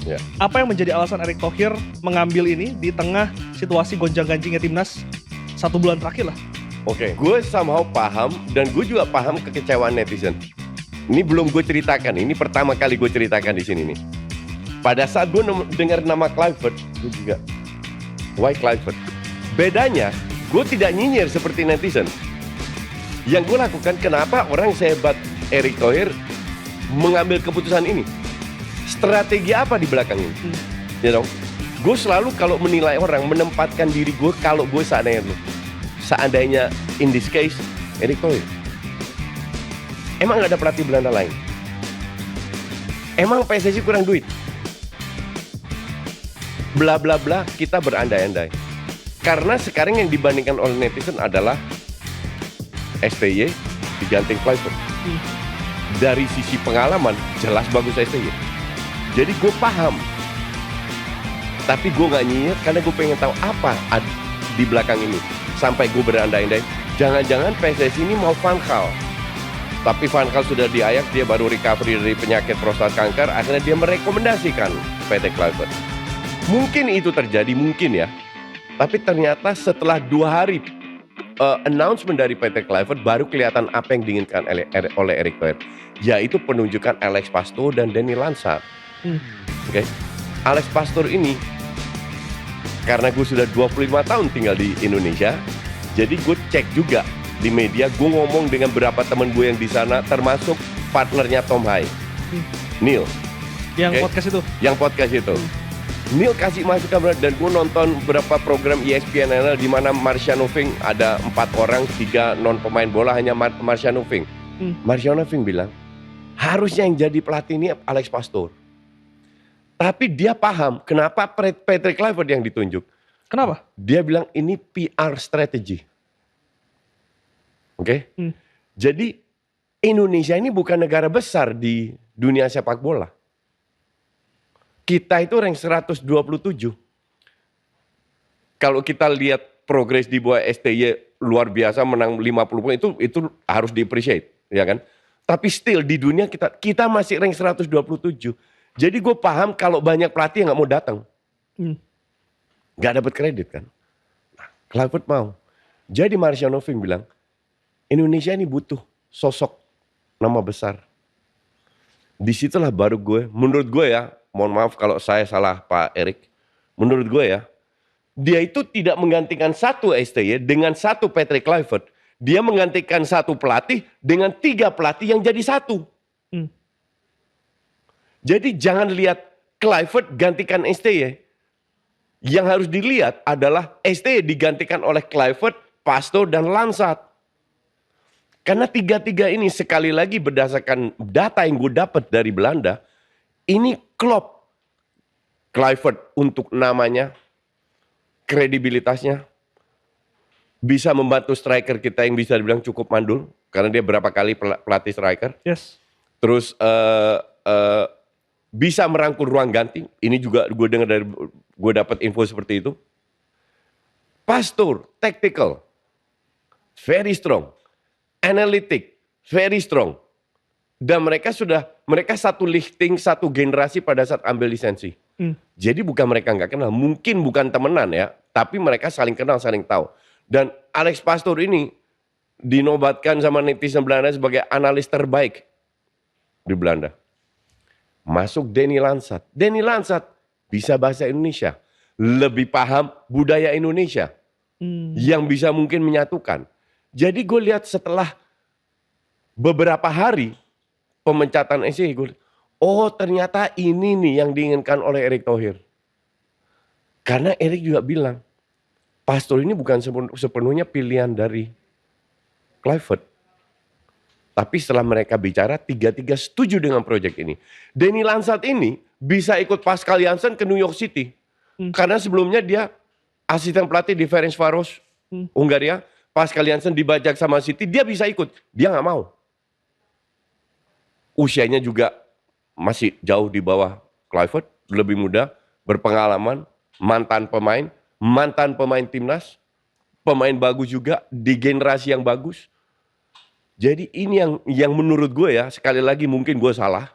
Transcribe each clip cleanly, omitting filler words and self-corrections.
Ya. Apa yang menjadi alasan Erick Thohir mengambil ini di tengah situasi gonjang-ganjingnya timnas 1 bulan terakhir lah? Oke, gue somehow paham dan gue juga paham kekecewaan netizen. Ini belum gue ceritakan, ini pertama kali gue ceritakan di sini nih. Pada saat gue dengar nama Kluivert, gue juga, why Kluivert? Bedanya, gue tidak nyinyir seperti netizen. Yang gue lakukan, kenapa orang sehebat Erick Thohir mengambil keputusan ini? Strategi apa di belakang ini? You know, gue selalu kalau menilai orang, menempatkan diri gue kalau gue seandainya in this case Erick Thohir. Emang gak ada pelatih Belanda lain? Emang PSSI kurang duit? Bla bla bla, kita berandai-andai. Karena sekarang yang dibandingkan oleh netizen adalah STY diganti Kluivert. Dari sisi pengalaman jelas bagus STY. Jadi gue paham. Tapi gue gak nyinyir karena gue pengen tahu apa di belakang ini. Sampai gue berandai-andai, jangan-jangan PSSI ini mau Van Gaal. Tapi Van Gaal sudah di Ajax, dia baru recovery dari penyakit prostat kanker, akhirnya dia merekomendasikan PT Kluivert. Mungkin itu terjadi, mungkin ya. Tapi ternyata setelah 2 hari announcement dari PT Kluivert, baru kelihatan apa yang diinginkan oleh Erick Thohir. Yaitu penunjukan Alex Pastoor dan Danny Lansat. Oke. Alex Pastoor ini, karena gue sudah 25 tahun tinggal di Indonesia, jadi gue cek juga di media, gue ngomong dengan beberapa teman gue yang di sana, termasuk partnernya Tom Hai, Neil. Yang podcast itu? Yang podcast itu. Neil kasih masukan dan gue nonton beberapa program ESPN di mana Marciano Fink ada 4 orang, 3 non pemain bola, hanya Marciano Fink. Marciano Fink bilang, harusnya yang jadi pelatih ini Alex Pastoor. Tapi dia paham kenapa Patrick Kluivert yang ditunjuk. Kenapa? Dia bilang ini PR strategy. Oke? Jadi Indonesia ini bukan negara besar di dunia sepak bola. Kita itu rank 127. Kalau kita lihat progres di bawah STY luar biasa, menang 50 poin, itu harus di-appreciate, ya kan? Tapi still di dunia kita masih rank 127. Jadi gue paham kalau banyak pelatih yang gak mau datang. Gak dapat kredit kan. Nah, Kluivert mau. Jadi Marciano Fink bilang, Indonesia ini butuh sosok nama besar. Disitulah baru gue, menurut gue ya, mohon maaf kalau saya salah Pak Erick, menurut gue ya, dia itu tidak menggantikan 1 STY dengan 1 Patrick Kluivert. Dia menggantikan 1 pelatih dengan 3 pelatih yang jadi 1. Jadi jangan lihat Kluivert gantikan STY. Yang harus dilihat adalah STY digantikan oleh Kluivert, Pastoor, dan Lansat. Karena 3 ini sekali lagi berdasarkan data yang gue dapat dari Belanda, ini klop Kluivert untuk namanya, kredibilitasnya, bisa membantu striker kita yang bisa dibilang cukup mandul, karena dia berapa kali pelatih striker. Yes. Terus bisa merangkul ruang ganti. Ini juga gue dengar dari, gue dapat info seperti itu. Pastoor, tactical, very strong. Analytic, very strong. Dan mereka satu lifting, satu generasi pada saat ambil lisensi. Jadi bukan mereka nggak kenal, mungkin bukan temenan ya, tapi mereka saling kenal, saling tahu. Dan Alex Pastoor ini dinobatkan sama netizen Belanda sebagai analis terbaik di Belanda. Masuk Danny Lansat. Danny Lansat bisa bahasa Indonesia, lebih paham budaya Indonesia, yang bisa mungkin menyatukan. Jadi gue lihat setelah beberapa hari pemecatan SCY, gue lihat, oh ternyata ini nih yang diinginkan oleh Erick Thohir. Karena Erick juga bilang, Pastoor ini bukan sepenuhnya pilihan dari Kluivert. Tapi setelah mereka bicara, 3 setuju dengan proyek ini. Danny Lansat ini bisa ikut Pascal Jansen ke New York City. Karena sebelumnya dia asisten pelatih di Ferencváros, Hungaria. Pascal Jansen dibajak sama City, dia bisa ikut. Dia nggak mau. Usianya juga masih jauh di bawah Kluivert, lebih muda, berpengalaman, mantan pemain timnas, pemain bagus juga, di generasi yang bagus. Jadi ini yang menurut gue ya, sekali lagi mungkin gue salah.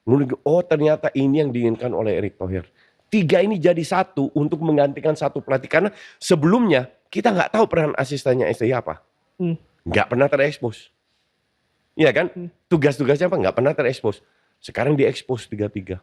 Menurut gue, oh ternyata ini yang diinginkan oleh Erick Thohir. 3 ini jadi satu untuk menggantikan satu pelatih. Karena sebelumnya kita nggak tahu peran asistennya STI apa. Nggak pernah terekspos. Iya kan? Tugas-tugasnya apa? Nggak pernah terekspos. Sekarang diekspos 3-3.